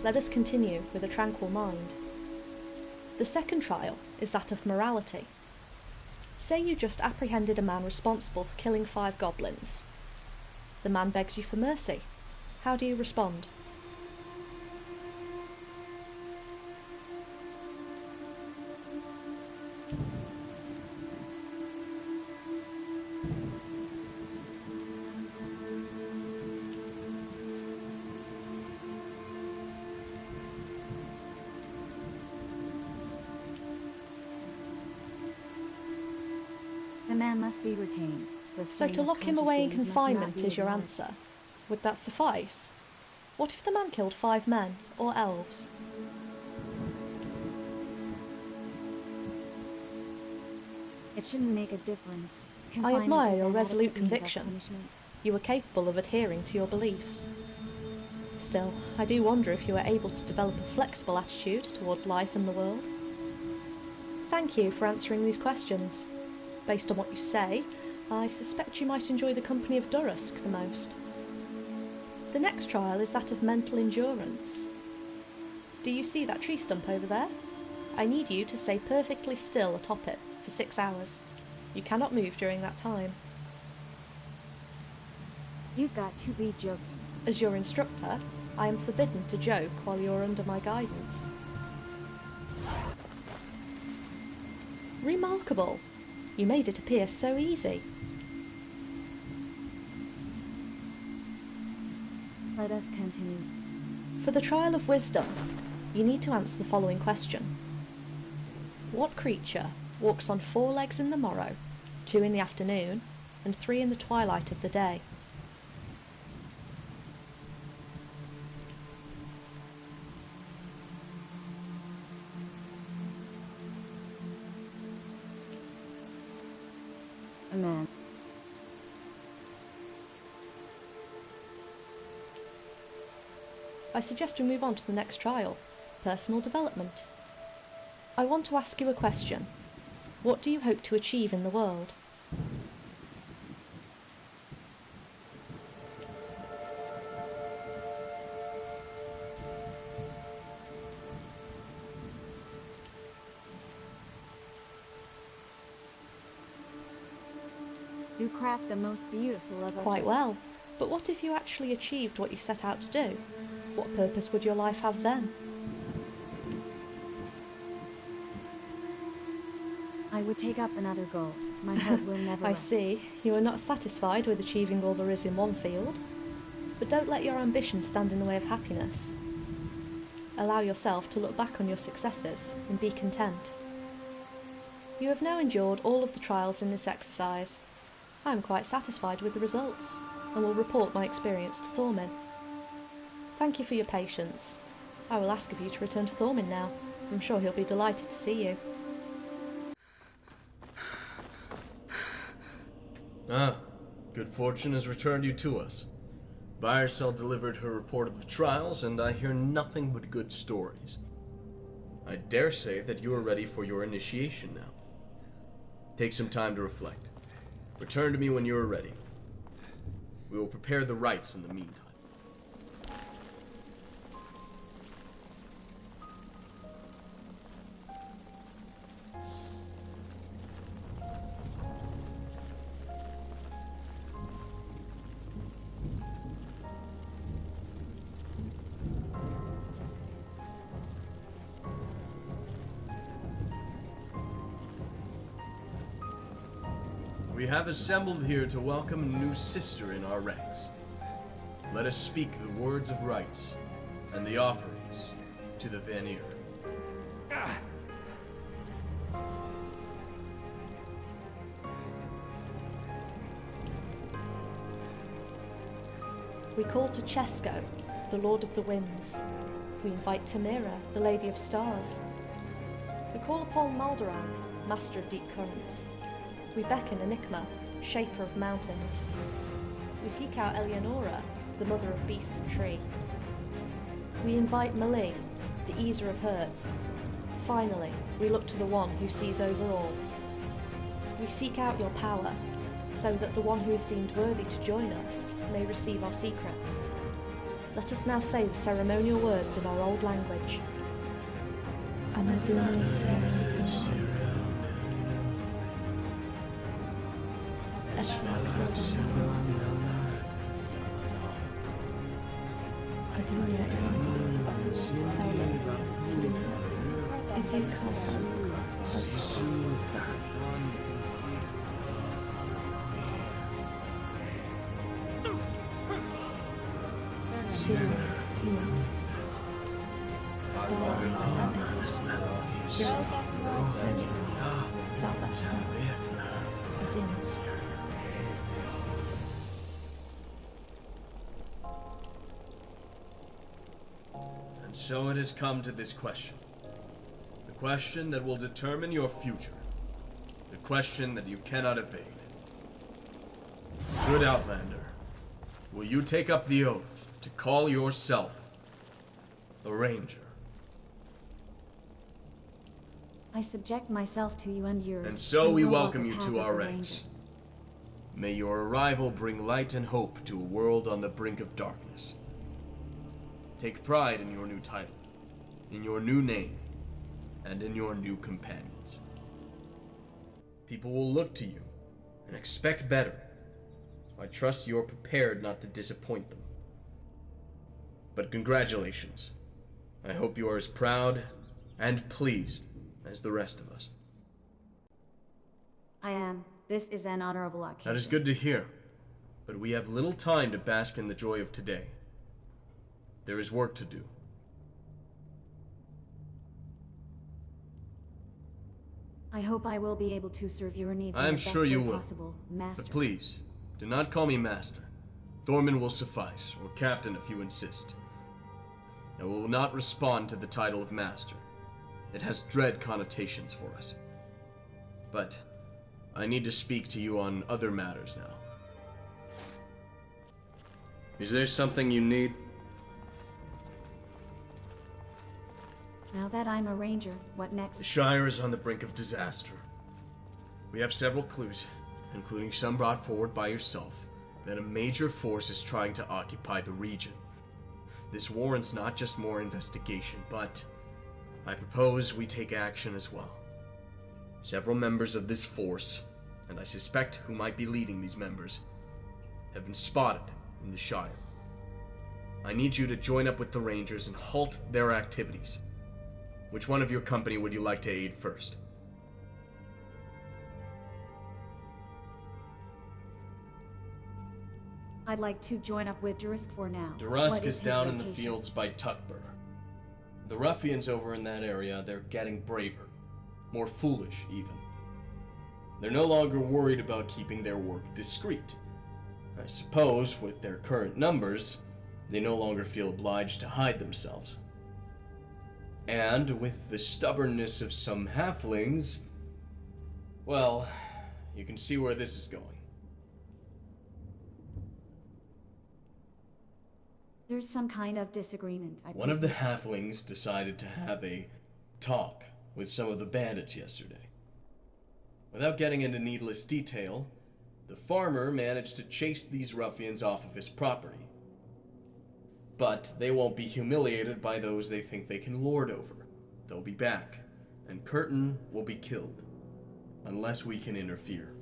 [SPEAKER 1] Let us continue with a tranquil mind. The second trial is that of morality. Say you just apprehended a man responsible for killing 5 goblins. The man begs you for mercy. How do you respond?
[SPEAKER 2] The man must be retained. The
[SPEAKER 1] So
[SPEAKER 2] slain
[SPEAKER 1] to
[SPEAKER 2] of
[SPEAKER 1] lock him
[SPEAKER 2] conscious
[SPEAKER 1] away in
[SPEAKER 2] beings must
[SPEAKER 1] confinement
[SPEAKER 2] not be
[SPEAKER 1] is your
[SPEAKER 2] ignored.
[SPEAKER 1] answer. Would that suffice? What if the man killed 5 men, or elves?
[SPEAKER 2] It shouldn't make a difference.
[SPEAKER 1] I
[SPEAKER 2] Confinement
[SPEAKER 1] admire
[SPEAKER 2] is
[SPEAKER 1] your
[SPEAKER 2] inadequate
[SPEAKER 1] resolute
[SPEAKER 2] means of
[SPEAKER 1] conviction.
[SPEAKER 2] punishment.
[SPEAKER 1] You are capable of adhering to your beliefs. Still, I do wonder if you are able to develop a flexible attitude towards life and the world. Thank you for answering these questions. Based on what you say, I suspect you might enjoy the company of Durusk the most. The next trial is that of mental endurance. Do you see that tree stump over there? I need you to stay perfectly still atop it for 6 hours. You cannot move during that time.
[SPEAKER 2] You've got to be joking.
[SPEAKER 1] As your instructor, I am forbidden to joke while you're under my guidance. Remarkable! You made it appear so easy.
[SPEAKER 2] Let us continue.
[SPEAKER 1] For the trial of wisdom, you need to answer the following question. What creature walks on 4 legs in the morrow, 2 in the afternoon, and 3 in the twilight of the day?
[SPEAKER 2] A man.
[SPEAKER 1] I suggest we move on to the next trial, personal development. I want to ask you a question. What do you hope to achieve in the world?
[SPEAKER 2] You craft the most beautiful of our
[SPEAKER 1] Quite
[SPEAKER 2] tools.
[SPEAKER 1] well. But what if you actually achieved what you set out to do? What purpose would your life have then?
[SPEAKER 2] I would take up another goal. My heart will never
[SPEAKER 1] I
[SPEAKER 2] rest.
[SPEAKER 1] see. You are not satisfied with achieving all there is in one field. But don't let your ambition stand in the way of happiness. Allow yourself to look back on your successes and be content. You have now endured all of the trials in this exercise. I am quite satisfied with the results, and will report my experience to Thormin. Thank you for your patience. I will ask of you to return to Thormin now. I'm sure he'll be delighted to see you.
[SPEAKER 7] Ah, good fortune has returned you to us. Buyercell delivered her report of the trials, and I hear nothing but good stories. I dare say that you are ready for your initiation now. Take some time to reflect. Return to me when you are ready. We will prepare the rites in the meantime. We have assembled here to welcome a new sister in our ranks. Let us speak the words of rights and the offerings to the Vanir.
[SPEAKER 1] We call to Chesko, the Lord of the Winds. We invite Tamira, the Lady of Stars. We call upon Maldoran, Master of Deep Currents. We beckon Enigma, Shaper of Mountains. We seek out Eleonora, the Mother of Beast and Tree. We invite Mali, the Easer of Hurts. Finally, we look to the one who sees over all. We seek out your power, so that the one who is deemed worthy to join us may receive our secrets. Let us now say the ceremonial words in our old language.
[SPEAKER 7] And so it has come to this question. The question that will determine your future. The question that you cannot evade. Good Outlander, will you take up the oath to call yourself a Ranger?
[SPEAKER 2] I subject myself to you and yours.
[SPEAKER 7] And so we
[SPEAKER 2] no
[SPEAKER 7] welcome
[SPEAKER 2] longer
[SPEAKER 7] you
[SPEAKER 2] path
[SPEAKER 7] to
[SPEAKER 2] of
[SPEAKER 7] our
[SPEAKER 2] the
[SPEAKER 7] ranks.
[SPEAKER 2] Ranger.
[SPEAKER 7] May your arrival bring light and hope to a world on the brink of darkness. Take pride in your new title, in your new name, and in your new companions. People will look to you and expect better. I trust you're prepared not to disappoint them. But congratulations. I hope you are as proud and pleased as the rest of us.
[SPEAKER 2] I am. This is an honorable occasion.
[SPEAKER 7] That is good to hear, but we have little time to bask in the joy of today. There is work to do.
[SPEAKER 2] I hope I will be able to serve your needs
[SPEAKER 7] I
[SPEAKER 2] in
[SPEAKER 7] am
[SPEAKER 2] the best
[SPEAKER 7] sure you
[SPEAKER 2] way
[SPEAKER 7] will.
[SPEAKER 2] possible, Master.
[SPEAKER 7] But please, do not call me Master. Thorman will suffice, or Captain if you insist. I will not respond to the title of Master. It has dread connotations for us. But I need to speak to you on other matters now. Is there something you need?
[SPEAKER 2] Now that I'm a ranger, what next?
[SPEAKER 7] The Shire is on the brink of disaster. We have several clues, including some brought forward by yourself, that a major force is trying to occupy the region. This warrants not just more investigation, but I propose we take action as well. Several members of this force, and I suspect who might be leading these members, have been spotted in the Shire. I need you to join up with the Rangers and halt their activities. Which one of your company would you like to aid first?
[SPEAKER 2] I'd like to join up with Durusk for now.
[SPEAKER 7] Durusk
[SPEAKER 2] What
[SPEAKER 7] is
[SPEAKER 2] his
[SPEAKER 7] down in the
[SPEAKER 2] location?
[SPEAKER 7] fields by Tuckburr. The ruffians over in that area, they're getting braver. More foolish, even. They're no longer worried about keeping their work discreet. I suppose, with their current numbers, they no longer feel obliged to hide themselves. And with the stubbornness of some halflings, well, you can see where this is going.
[SPEAKER 2] There's some kind of disagreement.
[SPEAKER 7] One of the halflings decided to have a talk with some of the bandits yesterday. Without getting into needless detail, the farmer managed to chase these ruffians off of his property. But they won't be humiliated by those they think they can lord over. They'll be back, and Curtin will be killed, unless we can interfere.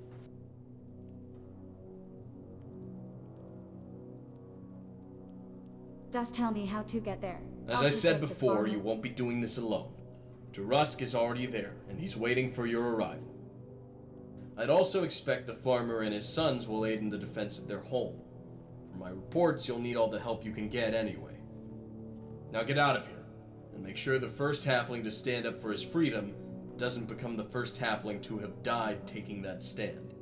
[SPEAKER 2] Just tell me how to get there.
[SPEAKER 7] As I said before, you won't be doing this alone. Durusk is already there, and he's waiting for your arrival. I'd also expect the farmer and his sons will aid in the defense of their home. From my reports, you'll need all the help you can get anyway. Now get out of here, and make sure the first halfling to stand up for his freedom doesn't become the first halfling to have died taking that stand.